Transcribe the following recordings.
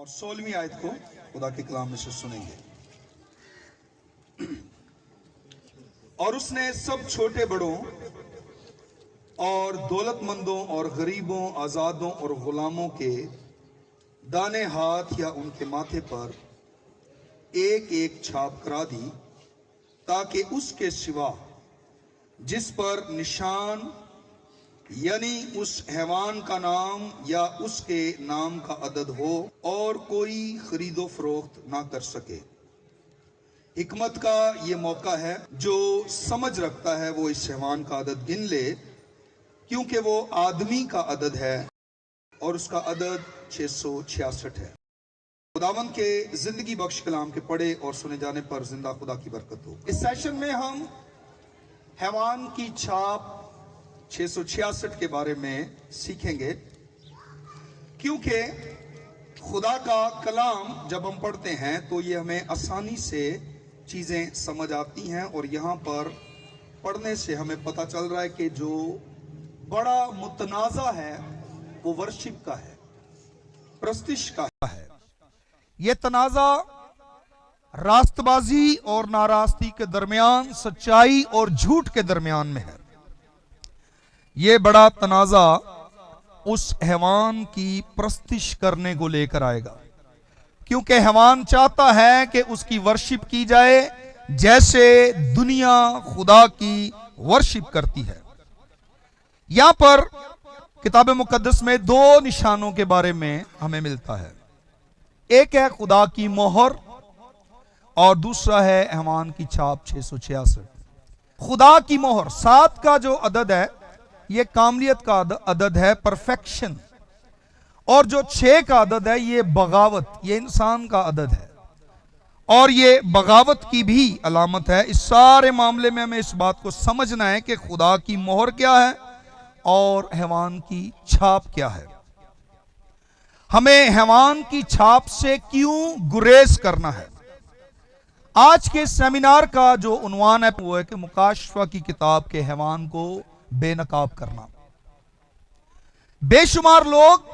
और 16वीं आयत को खुदा के कलाम में से सुनेंगे। और उसने सब छोटे बड़ों और दौलतमंदों और गरीबों, आजादों और गुलामों के दाने हाथ या उनके माथे पर एक एक छाप करा दी, ताकि उसके सिवा जिस पर निशान यानी उस हैवान का नाम या उसके नाम का अदद हो और कोई खरीदो फरोख्त ना कर सके। हिकमत का ये मौका है, जो समझ रखता है वो इस हैवान का अदद गिन ले, क्योंकि वो आदमी का अदद है और उसका अदद 666 है। खुदावंद के जिंदगी बख्श कलाम के पढ़े और सुने जाने पर जिंदा खुदा की बरकत हो। इस सेशन में हम हैवान की छाप 666 के बारे में सीखेंगे, क्योंकि खुदा का कलाम जब हम पढ़ते हैं तो ये हमें आसानी से चीज़ें समझ आती हैं, और यहाँ पर पढ़ने से हमें पता चल रहा है कि जो बड़ा मुतनाज़ा है वो वर्शिप का है, प्रस्तिश का है। ये तनाज़ा रास्तबाजी और नाराज़गी के दरमियान, सच्चाई और झूठ के दरमियान में है। ये बड़ा तनाज़ा उस हैवान की प्रस्तिश करने को लेकर आएगा, क्योंकि हैवान चाहता है कि उसकी वर्शिप की जाए जैसे दुनिया खुदा की वर्शिप करती है। यहां पर किताब मुकद्दस में दो निशानों के बारे में हमें मिलता है। एक है खुदा की मोहर और दूसरा है हैवान की छाप 666। खुदा की मोहर 7 का जो अदद है ये कामलियत का अदद है, परफेक्शन, और जो 6 का अदद है ये बगावत, ये इंसान का अदद है और ये बगावत की भी अलामत है। इस सारे मामले में हमें इस बात को समझना है कि खुदा की मोहर क्या है और हैवान की छाप क्या है। हमें हैवान की छाप से क्यों गुरेज करना है? आज के सेमिनार का जो उन्वान है वो है कि मुकाशफा की किताब के हैवान को बेनकाब करना। बेशुमार लोग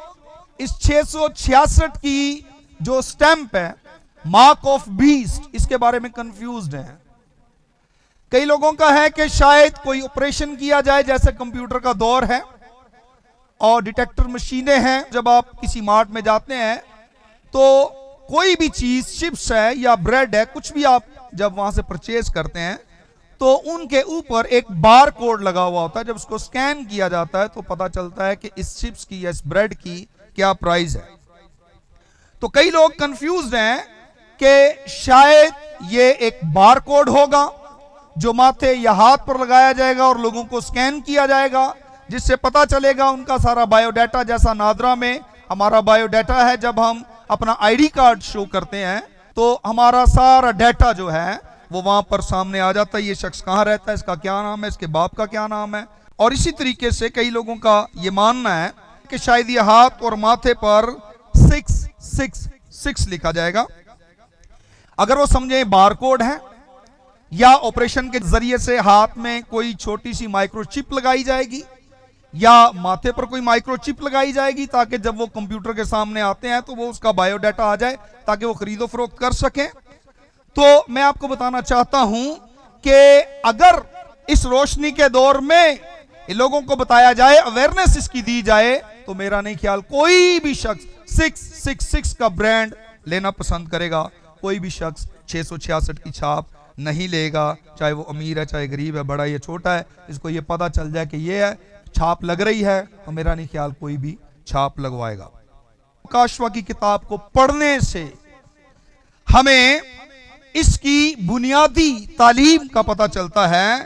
इस 666 की जो स्टैंप है, मार्क ऑफ बीस्ट, इसके बारे में कंफ्यूज्ड हैं। कई लोगों का है कि शायद कोई ऑपरेशन किया जाए, जैसे कंप्यूटर का दौर है और डिटेक्टर मशीनें हैं। जब आप किसी मार्ट में जाते हैं तो कोई भी चीज, चिप्स है या ब्रेड है, कुछ भी आप जब वहां से परचेज करते हैं तो उनके ऊपर एक बार कोड लगा हुआ होता है। जब उसको स्कैन किया जाता है तो पता चलता है कि इस चिप्स की या इस ब्रेड की क्या प्राइस है। तो कई लोग कंफ्यूज्ड हैं कि शायद ये एक बार कोड होगा जो माथे या हाथ पर लगाया जाएगा और लोगों को स्कैन किया जाएगा, जिससे पता चलेगा उनका सारा बायोडाटा, जैसा नादरा में हमारा बायोडाटा है। जब हम अपना आईडी कार्ड शो करते हैं तो हमारा सारा डाटा जो है वो वहां पर सामने आ जाता है। ये शख्स कहां रहता है, इसका क्या नाम है, इसके बाप का क्या नाम है। और इसी तरीके से कई लोगों का ये मानना है कि शायद ये हाथ और माथे पर 666 लिखा जाएगा। अगर वो समझे बारकोड है या ऑपरेशन के जरिए से हाथ में कोई छोटी सी माइक्रोचिप लगाई जाएगी या माथे पर कोई माइक्रोचिप लगाई जाएगी, ताकि जब वो कंप्यूटर के सामने आते हैं तो वो उसका बायोडाटा आ जाए ताकि वो खरीदो फरोख्त कर सकें। तो मैं आपको बताना चाहता हूं कि अगर इस रोशनी के दौर में लोगों को बताया जाए, अवेयरनेस इसकी दी जाए, तो मेरा नहीं ख्याल कोई भी शख्स 666 का ब्रांड लेना पसंद करेगा। कोई भी शख्स 666 की छाप नहीं लेगा, चाहे वो अमीर है, चाहे गरीब है, बड़ा या छोटा है। इसको ये पता चल जाए कि ये है, छाप लग रही है, तो मेरा नहीं ख्याल कोई भी छाप लगवाएगा। मुकाशफा की किताब को पढ़ने से हमें इसकी बुनियादी तालीम का पता चलता है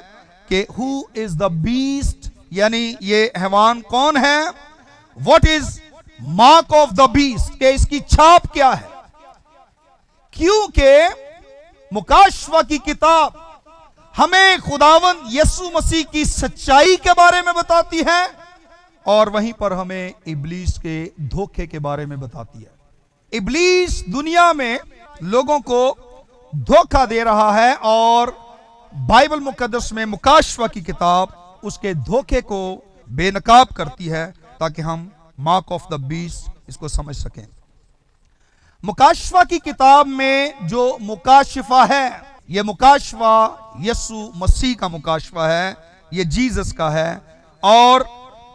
कि हु इज द बीस्ट, यानी ये हैवान कौन है, what is mark of the beast, के इसकी छाप क्या है। क्योंकि मुकाशफा की किताब हमें खुदावंद यीशु मसीह की सच्चाई के बारे में बताती है और वहीं पर हमें इब्लीस के धोखे के बारे में बताती है। इब्लीस दुनिया में लोगों को धोखा दे रहा है और बाइबल मुकद्दस में मुकाशफा की किताब उसके धोखे को बेनकाब करती है, ताकि हम मार्क ऑफ द बीस्ट इसको समझ सकें। मुकाशफा की किताब में जो मुकाशफा है, यह मुकाशफा यीशु मसीह का मुकाशफा है, यह जीसस का है। और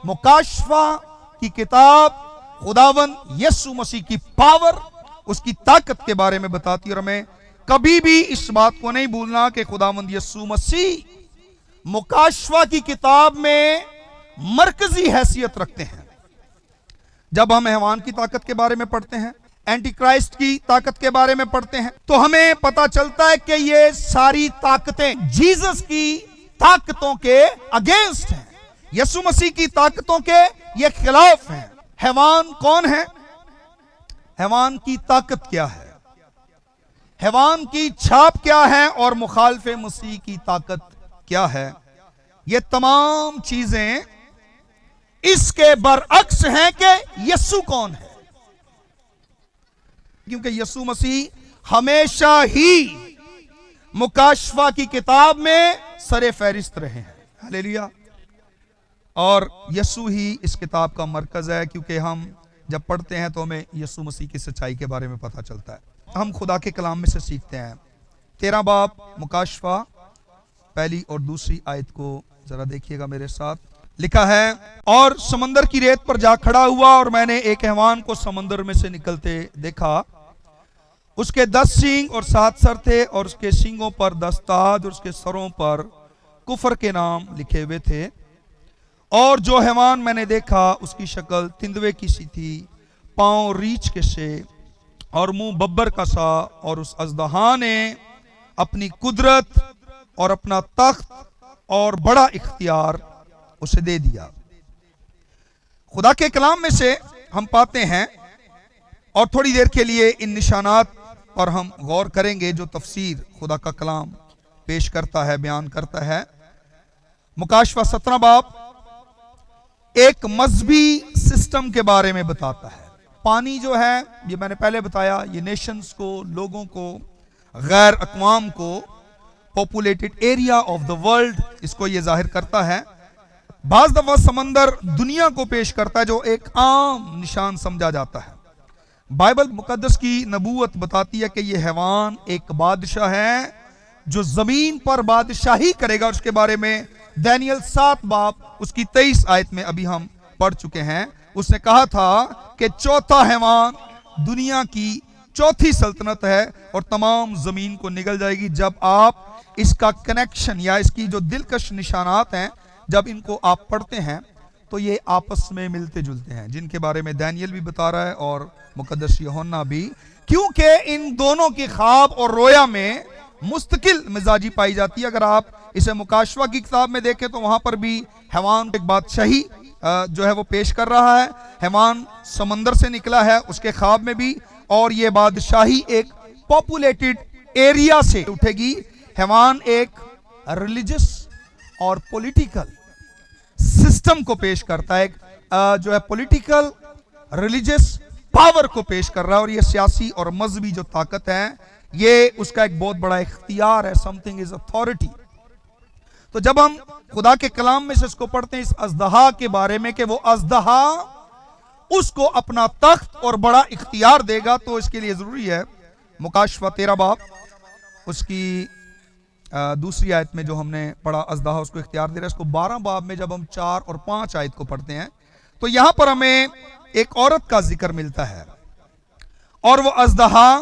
मुकाशफा की किताब खुदावन यीशु मसीह की पावर, उसकी ताकत के बारे में बताती है। और हमें कभी भी इस बात को नहीं भूलना कि खुदावंद यीशु मसीह मुकाशफा की किताब में मरकजी हैसियत रखते हैं। जब हम हैवान की ताकत के बारे में पढ़ते हैं, एंटी क्राइस्ट की ताकत के बारे में पढ़ते हैं, तो हमें पता चलता है कि ये सारी ताकतें जीसस की ताकतों के अगेंस्ट हैं, यीशु मसीह की ताकतों के ये खिलाफ हैं। हैवान कौन है? हैवान की ताकत क्या है? हैवान की छाप क्या है? और मुखालफे मसीह की ताकत क्या है? ये तमाम चीजें इसके बरअक्स हैं कि यीशु कौन है। क्योंकि यीशु मसीह हमेशा ही मुकाशफा की किताब में सरे फहरिस्त रहे हैं। हालेलुया। और यीशु ही इस किताब का मरकज है, क्योंकि हम जब पढ़ते हैं तो हमें यीशु मसीह की सच्चाई के बारे में पता चलता है। हम खुदा के कलाम में से सीखते हैं। 13 बाब मुकाशफा पहली और दूसरी आयत को जरा देखिएगा मेरे साथ। लिखा है, और समंदर की रेत पर जा खड़ा हुआ और मैंने एक हैवान को समंदर में से निकलते देखा। उसके 10 सींग और 7 सर थे, और उसके सींगों पर 10 ताज, और उसके सरों पर कुफर के नाम लिखे हुए थे। और जो हैवान मैंने देखा उसकी शक्ल तिंदवे की सी थी, पांव रीछ के से और मुंह बब्बर का सा। और उस अजदहा ने अपनी कुदरत और अपना तख्त और बड़ा इख्तियार उसे दे दिया। खुदा के कलाम में से हम पाते हैं, और थोड़ी देर के लिए इन निशानात पर हम गौर करेंगे जो तफसीर खुदा का कलाम पेश करता है, बयान करता है। मुकाशफा 17 बाब एक मजहबी सिस्टम के बारे में बताता है। पानी जो है, ये मैंने पहले बताया, ये नेशंस को, लोगों को, गैर अक़वाम को, populated area of the world, इसको ये जाहिर करता है। बाज दफा समंदर दुनिया को पेश करता है, जो एक आम निशान समझा जाता है। बाइबल मुकद्दस की नबूवत बताती है कि ये हैवान एक बादशाह है जो जमीन पर बादशाही करेगा। उसके बारे में दानियल 7 बाब उसकी 23 आयत में अभी हम पढ़ चुके हैं। उसने कहा था कि चौथा हैवान दुनिया की चौथी सल्तनत है और तमाम जमीन को निगल जाएगी। जब आप इसका कनेक्शन या इसकी जो दिलकश निशानात हैं, जब इनको आप पढ़ते हैं तो ये आपस में मिलते जुलते हैं, जिनके बारे में दानियल भी बता रहा है और मुकद्दस यूहन्ना भी, क्योंकि इन दोनों की ख्वाब और रोया में मुस्तकिल मिजाजी पाई जाती है। अगर आप इसे मुकाशफा की किताब में देखें तो वहां पर भी हैवान एक बादशाही जो है वो पेश कर रहा है। हैवान समंदर से निकला है, उसके ख्वाब में भी, और ये बादशाही एक पॉपुलेटेड एरिया से उठेगी। हैवान एक रिलीजियस और पॉलिटिकल सिस्टम को पेश करता है, जो है पॉलिटिकल रिलीजियस पावर को पेश कर रहा है। और ये सियासी और मजहबी जो ताकत है, ये उसका एक बहुत बड़ा इख्तियार है। Something is authority. तो जब हम खुदा के कलाम में से इसको पढ़ते हैं, इस अजदहा के बारे में कि वो अजदहा उसको अपना तख्त और बड़ा इख्तियार देगा, तो इसके लिए जरूरी है मुकाशफा 13 बाब उसकी दूसरी आयत में जो हमने पढ़ा, अजदहा उसको इख्तियार दे रहा है। इसको 12 बाब में जब हम 4 और 5 आयत को पढ़ते हैं तो यहां पर हमें एक औरत का जिक्र मिलता है, और वो अजदहा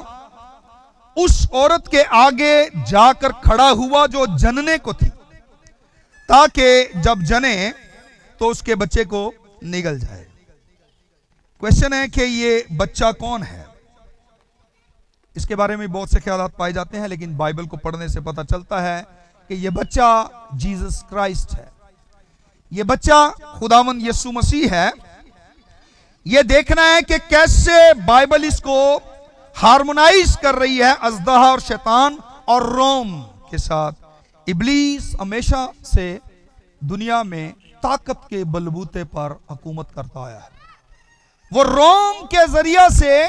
उस औरत के आगे जाकर खड़ा हुआ जो जनने को थी, ताकि जब जने तो उसके बच्चे को निगल जाए। क्वेश्चन है कि ये बच्चा कौन है? इसके बारे में बहुत से ख्यालात पाए जाते हैं, लेकिन बाइबल को पढ़ने से पता चलता है कि यह बच्चा जीसस क्राइस्ट है। यह बच्चा खुदावंद यीशु मसीह है। यह देखना है कि कैसे बाइबल इसको हार्मोनाइज कर रही है अजदहा और शैतान और रोम के साथ। इब्लीस हमेशा से दुनिया में ताकत के बलबूते पर हुकूमत करता आया है। वो रोम के जरिया से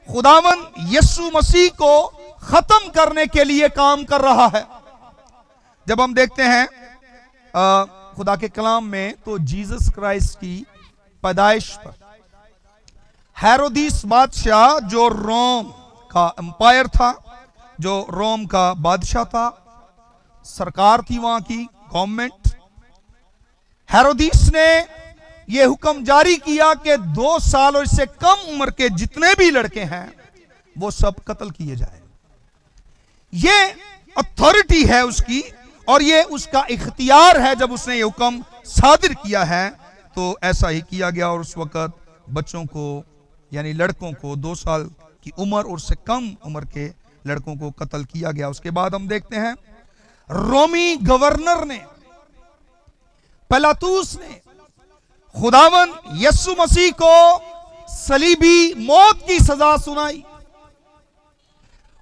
खुदावन यीशु मसीह को खत्म करने के लिए काम कर रहा है। जब हम देखते हैं खुदा के कलाम में, तो जीसस क्राइस्ट की पैदाइश पर हेरोदिस बादशाह जो रोम का एम्पायर था, जो रोम का बादशाह था, सरकार थी वहां की गवर्नमेंट, हेरोदिस ने यह हुक्म जारी किया कि 2 साल और इससे कम उम्र के जितने भी लड़के हैं वो सब कत्ल किए जाए। ये अथॉरिटी है उसकी और ये उसका इख्तियार है। जब उसने ये हुक्म सादिर किया है तो ऐसा ही किया गया और उस वक्त बच्चों को यानी लड़कों को 2 साल की उम्र और उससे कम उम्र के लड़कों को कत्ल किया गया। उसके बाद हम देखते हैं रोमी गवर्नर ने, पिलातुस ने खुदावन यीशु मसीह को सलीबी मौत की सजा सुनाई।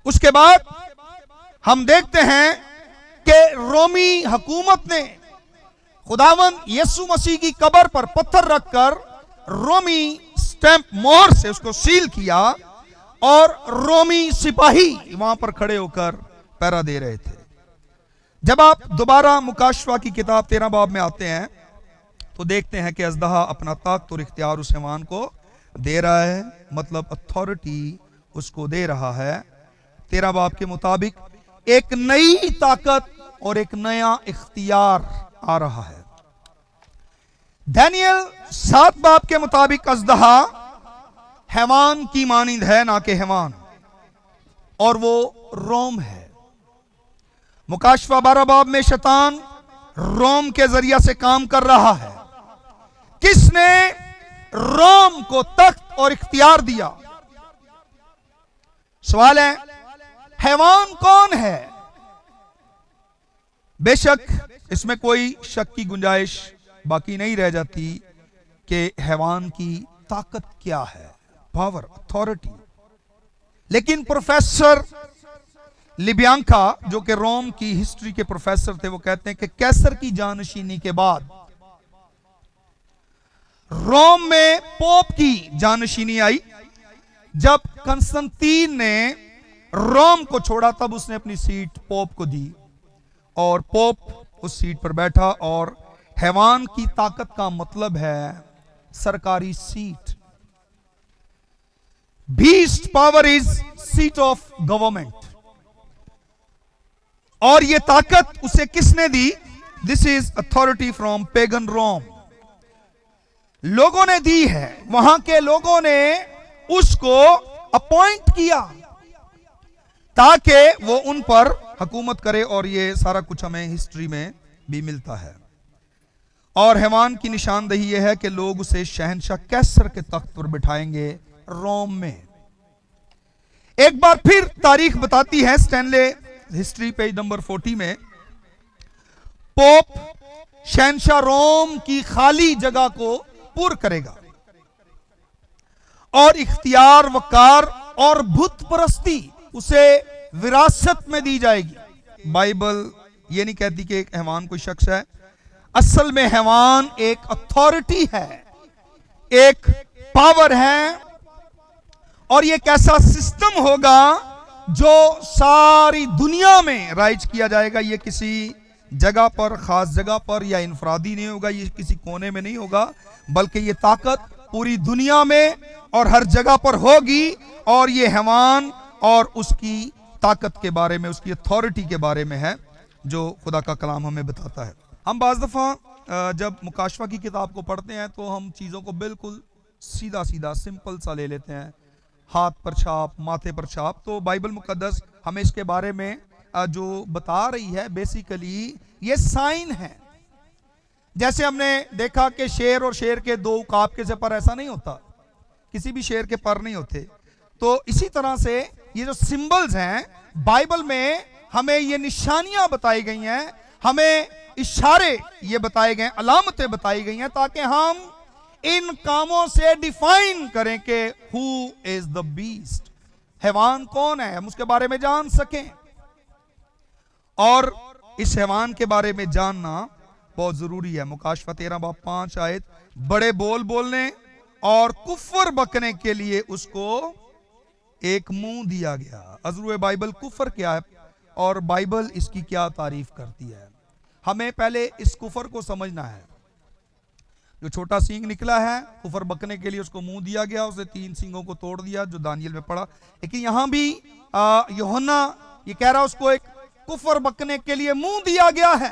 उसके बाद हम देखते हैं कि रोमी हुकूमत ने खुदावन यीशु मसीह की कब्र पर पत्थर रखकर रोमी स्टैंप मोहर से उसको सील किया और रोमी सिपाही वहां पर खड़े होकर पहरा दे रहे थे। जब आप दोबारा मुकाशवा की किताब 13 बाब में आते हैं तो देखते हैं कि अजदहा अपना ताकत और इख्तियार उस हैवान को दे रहा है, मतलब अथॉरिटी उसको दे रहा है। 13 बाब के मुताबिक एक नई ताकत और एक नया इख्तियार आ रहा है। दानियल 7 बाब के मुताबिक अजदहा हैवान की मानिंद है, ना कि हैवान, और वो रोम है। मुकाशवा 12 बाब में शैतान रोम के जरिया से काम कर रहा है। किसने रोम को तख्त और इख्तियार दिया? सवाल है हैवान कौन है? बेशक इसमें कोई शक की गुंजाइश बाकी नहीं रह जाती कि हैवान की ताकत क्या है, पावर, अथॉरिटी। लेकिन प्रोफेसर लिबियांका जो कि रोम की हिस्ट्री के प्रोफेसर थे, वो कहते हैं कि कैसर की जानशीनी के बाद रोम में पोप की जानशीनी आई। जब कंस्टेंटीन ने रोम को छोड़ा तब उसने अपनी सीट पोप को दी और पोप उस सीट पर बैठा। और हैवान की ताकत का मतलब है सरकारी seat. Beast power is seat of government. और यह ताकत उसे किसने दी? This is authority from pagan Rome. लोगों ने दी है, वहां के लोगों ने उसको अपॉइंट किया ताकि वो उन पर हुकूमत करे। और ये सारा कुछ हमें हिस्ट्री में भी मिलता है। और हैवान की निशानदही यह है कि लोग उसे शहनशाह कैसर के तख्त पर बिठाएंगे रोम में। एक बार फिर तारीख बताती है, स्टैनले हिस्ट्री पेज नंबर 40 में, पोप शहनशाह रोम की खाली जगह को पूर करेगा और इख्तियार, वकार और बुत परस्ती उसे विरासत में दी जाएगी। बाइबल ये नहीं कहती कि एक हैवान कोई शख्स है। असल में हैवान एक अथॉरिटी है, एक पावर है। और ये एक ऐसा सिस्टम होगा जो सारी दुनिया में राइज किया जाएगा। ये किसी जगह पर, खास जगह पर या इनफरादी नहीं होगा, ये किसी कोने में नहीं होगा, बल्कि ये ताकत पूरी दुनिया में और हर जगह पर होगी। और ये हैवान और उसकी ताकत के बारे में, उसकी अथॉरिटी के बारे में है जो खुदा का कलाम हमें बताता है। हम बाज़ दफ़ा जब मुकाशवा की किताब को पढ़ते हैं तो हम चीज़ों को बिल्कुल सीधा सीधा सिंपल सा ले लेते हैं, हाथ पर छाप, माथे पर छाप। तो बाइबल मुकद्दस हमें इसके बारे में जो बता रही है, बेसिकली ये साइन है। जैसे हमने देखा कि शेर और शेर के 2 उकाब के से पर ऐसा नहीं होता, किसी भी शेर के पर नहीं होते। तो इसी तरह से ये जो सिंबल्स हैं बाइबल में, हमें ये निशानियां बताई गई हैं, हमें इशारे ये बताए गए, अलामतें बताई गई हैं, ताकि हम इन कामों से डिफाइन करें कि हु इज द बीस्ट, हैवान कौन है, हम उसके बारे में जान सकें। और इस हैवान के बारे में जानना बहुत जरूरी है। मुकाशवा 13 बाब 5 आयत, बड़े बोल बोलने और कुफर बकने के लिए उसको एक मुंह दिया गया। अज़रुए बाइबल कुफर क्या है और बाइबल इसकी क्या तारीफ करती है, हमें पहले इस कुफर को समझना है। जो छोटा सींग निकला है, कुफर बकने के लिए उसको मुंह दिया गया, उसे 3 सींगों को तोड़ दिया, जो दानियल में पड़ा। लेकिन यहां भी यूहन्ना ये कह रहा है उसको एक कुफर बकने के लिए मुंह दिया गया है।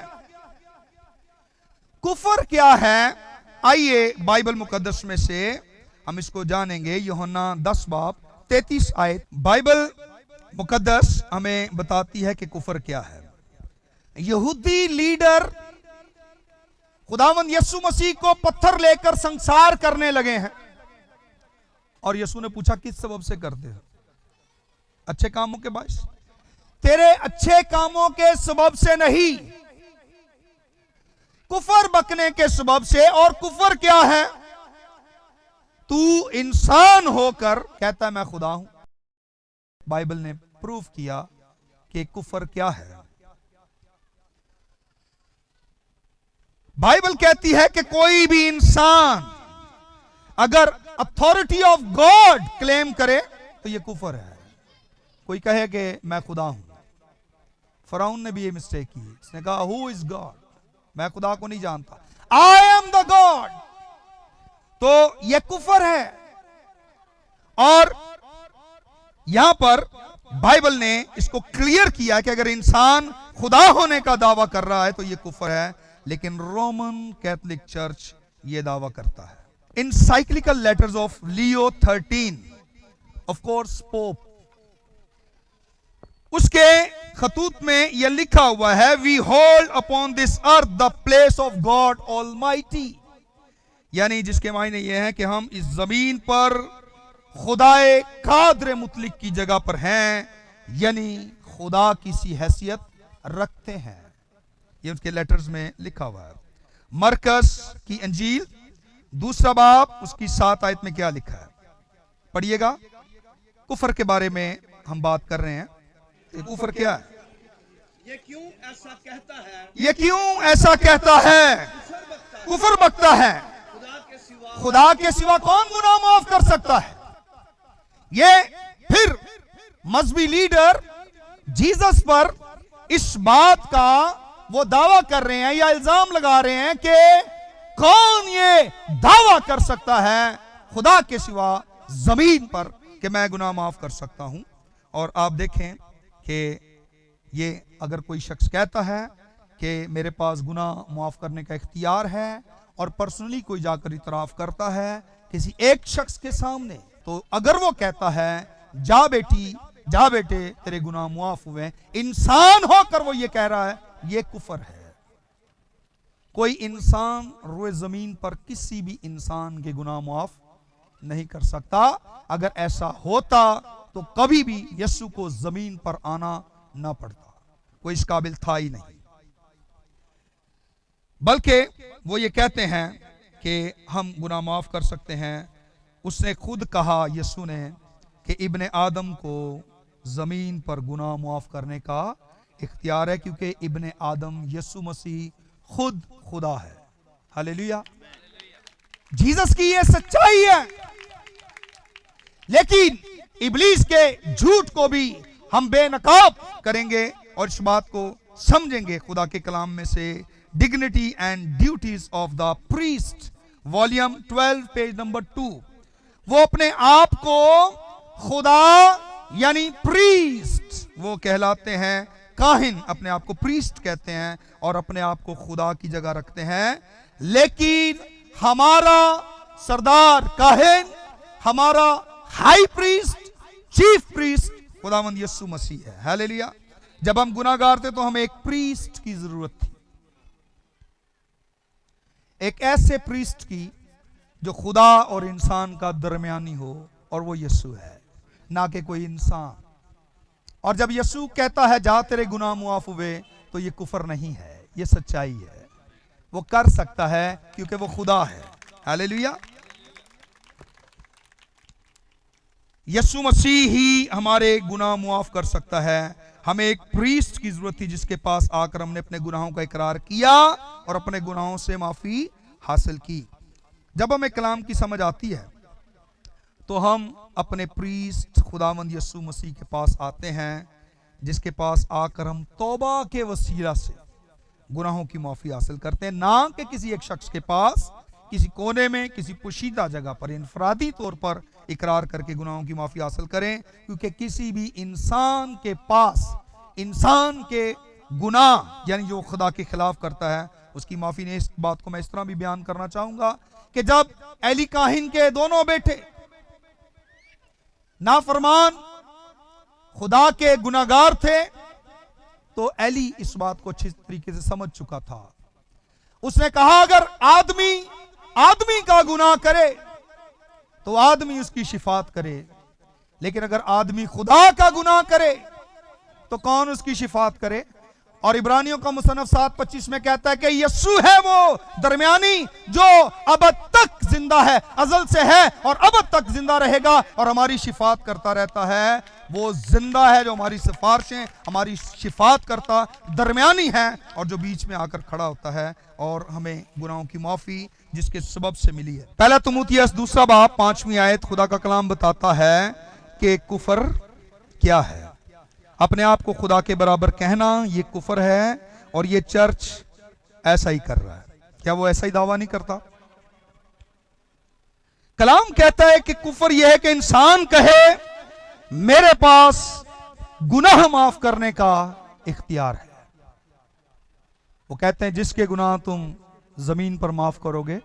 कुफर क्या है? आइए बाइबल मुकद्दस में से हम इसको जानेंगे। यूहन्ना 10 बाब 33 आयत बाइबल मुकद्दस हमें बताती है कि कुफर क्या है। यहूदी लीडर खुदावंद यीशु मसीह को पत्थर लेकर संसार करने लगे हैं, और यीशु ने पूछा किस सबब से करते हो? अच्छे कामों के बायस? तेरे अच्छे कामों के सबब से नहीं, कुफर बकने के सबब से। और कुफर क्या है? तू इंसान होकर कहता है मैं खुदा हूं। बाइबल ने प्रूफ किया कि कुफर क्या है। बाइबल कहती है कि कोई भी इंसान अगर अथॉरिटी ऑफ गॉड क्लेम करे तो यह कुफर है। कोई कहे कि मैं खुदा हूं। फराउन ने भी ये मिस्टेक की, उसने कहा हु इज गॉड, मैं खुदा को नहीं जानता, आई एम द गॉड। तो यह कुफर है। और यहां पर बाइबल ने इसको क्लियर किया कि अगर इंसान खुदा होने का दावा कर रहा है तो यह कुफर है। लेकिन रोमन कैथोलिक चर्च यह दावा करता है। Encyclical letters of Leo 13, of course pope, उसके खतूत में यह लिखा हुआ है, we hold upon this earth the place of God almighty. यानी जिसके मायने यह है कि हम इस जमीन पर खुदाए कादर मुतलिक की जगह पर हैं, यानी खुदा की सी हैसियत रखते हैं। ये उसके लेटर्स में लिखा हुआ है। मरकस की अंजील 2 बाब उसकी 7 आयत में क्या लिखा है? पढ़िएगा। कुफर के बारे में हम बात कर रहे हैं। कुफर क्या है? ये क्यों ऐसा कहता है? ये क्यों ऐसा कहता है? कुफर बकता है। खुदा के सिवा कौन गुनाह माफ कर सकता है? ये फिर मजहबी लीडर जीसस पर इस बात का वो दावा कर रहे हैं या इल्जाम लगा रहे हैं कि कौन ये दावा कर सकता है खुदा के सिवा जमीन पर कि मैं गुनाह माफ कर सकता हूं। और आप देखें कि ये अगर कोई शख्स कहता है कि मेरे पास गुनाह माफ करने का इख्तियार है और पर्सनली कोई जाकर इतराफ करता है किसी एक शख्स के सामने, तो अगर वो कहता है जा बेटी जा बेटे तेरे गुनाह माफ हुए, इंसान होकर वो ये कह रहा है, ये कुफर है। कोई इंसान रोए जमीन पर किसी भी इंसान के गुनाह माफ नहीं कर सकता। अगर ऐसा होता तो कभी भी यीशु को जमीन पर आना ना पड़ता, कोई इस काबिल था ही नहीं। बल्कि वो ये कहते हैं कि हम गुनाह माफ कर सकते हैं। उसने खुद कहा यीशु ने कि इब्ने आदम को जमीन पर गुनाह माफ करने का इख्तियार है, क्योंकि इब्ने आदम यीशु मसीह खुद खुदा है। हालेलुया। जीसस की ये सच्चाई है। लेकिन इब्लीस के झूठ को भी हम बेनकाब करेंगे और इस बात को समझेंगे खुदा के कलाम में से। Dignity and duties of the priest, volume 12 page number 2। वो अपने आप को खुदा यानी प्रीस्ट वो कहलाते हैं। काहिन अपने आप को प्रीस्ट कहते हैं और अपने आप को खुदा की जगह रखते हैं। लेकिन हमारा सरदार काहिन, हमारा हाई प्रीस्ट, चीफ प्रीस्ट खुदावंद यीशु मसीह है। हालेलुया। जब हम गुनाहगार थे तो हमें एक प्रीस्ट की जरूरत थी, एक ऐसे प्रीस्ट की जो खुदा और इंसान का दरमियानी हो, और वो यीशु है, ना कि कोई इंसान। और जब यीशु कहता है जा तेरे गुनाह मुआफ हुए, तो ये कुफर नहीं है, ये सच्चाई है। वो कर सकता है क्योंकि वो खुदा है। हालेलुया। यीशु मसीह ही हमारे गुनाह मुआफ कर सकता है। हमें एक प्रीस्ट की जरूरत थी जिसके पास आकर हमने अपने गुनाहों का इकरार किया और अपने गुनाहों से माफी हासिल की। जब हमें कलाम की समझ आती है तो हम अपने प्रीस्ट खुदावंद यीशु मसीह के पास आते हैं, जिसके पास आकर हम तौबा के वसीला से गुनाहों की माफी हासिल करते हैं, ना कि किसी एक शख्स के पास किसी कोने में, किसी पोशीदा जगह पर इनफरादी तौर पर इकरार करके गुनाहों की माफ़ी हासिल करें, क्योंकि किसी भी इंसान के पास इंसान के गुनाह यानी जो खुदा के खिलाफ करता है उसकी माफ़ी नहीं। इस बात को मैं इस तरह भी बयान करना चाहूंगा कि जब एली काहिन के दोनों बेटे नाफरमान खुदा के गुनाहगार थे, तो एली इस बात को अच्छी तरीके से समझ चुका था। उसने कहा अगर आदमी का गुनाह करे तो आदमी उसकी शिफात करे, लेकिन अगर आदमी खुदा का गुनाह करे तो कौन उसकी शिफात करे। और इब्रानियों का मुसन्नफ 7:25 में कहता है कि यीशु है वो दरमियानी जो अब तक जिंदा है, अजल से है और अब तक जिंदा रहेगा और हमारी शिफात करता रहता है। वो जिंदा है जो हमारी सिफारिशें, हमारी शिफात करता दरमियानी है और जो बीच में आकर खड़ा होता है और हमें गुनाहों की माफी जिसके सबब से मिली है। पहला तिमुथियुस 2 बाब 5वीं आयत खुदा का कलाम बताता है कि कुफर क्या है। अपने आप को खुदा के बराबर कहना ये कुफर है और ये चर्च ऐसा ही कर रहा है। क्या वो ऐसा ही दावा नहीं करता? कलाम कहता है कि कुफर यह है कि इंसान कहे मेरे पास गुनाह माफ करने का इख्तियार है। वो कहते हैं जिसके गुनाह तुम जमीन पर माफ करोगे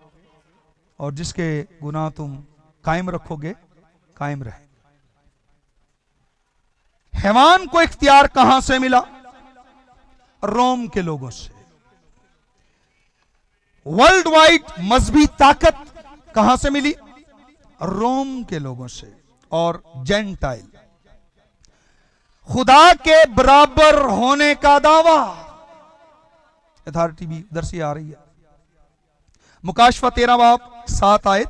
और जिसके गुनाह तुम कायम रखोगे कायम रहे। हैवान को इख्तियार कहां से मिला? रोम के लोगों से। वर्ल्ड वाइड मजहबी ताकत कहां से मिली? रोम के लोगों से। और जेंटाइल खुदा के बराबर होने का दावा, अथॉरिटी भी उधर से आ रही है। मुकाशफा 13 बाब 7 आयत,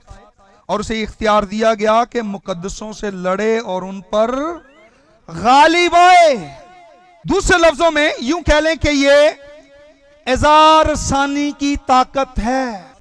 और उसे इख्तियार दिया गया कि मुकद्दसों से लड़े और उन पर गालिब आए। दूसरे लफ्जों में यूं कह लें कि ये एजार सानी की ताकत है।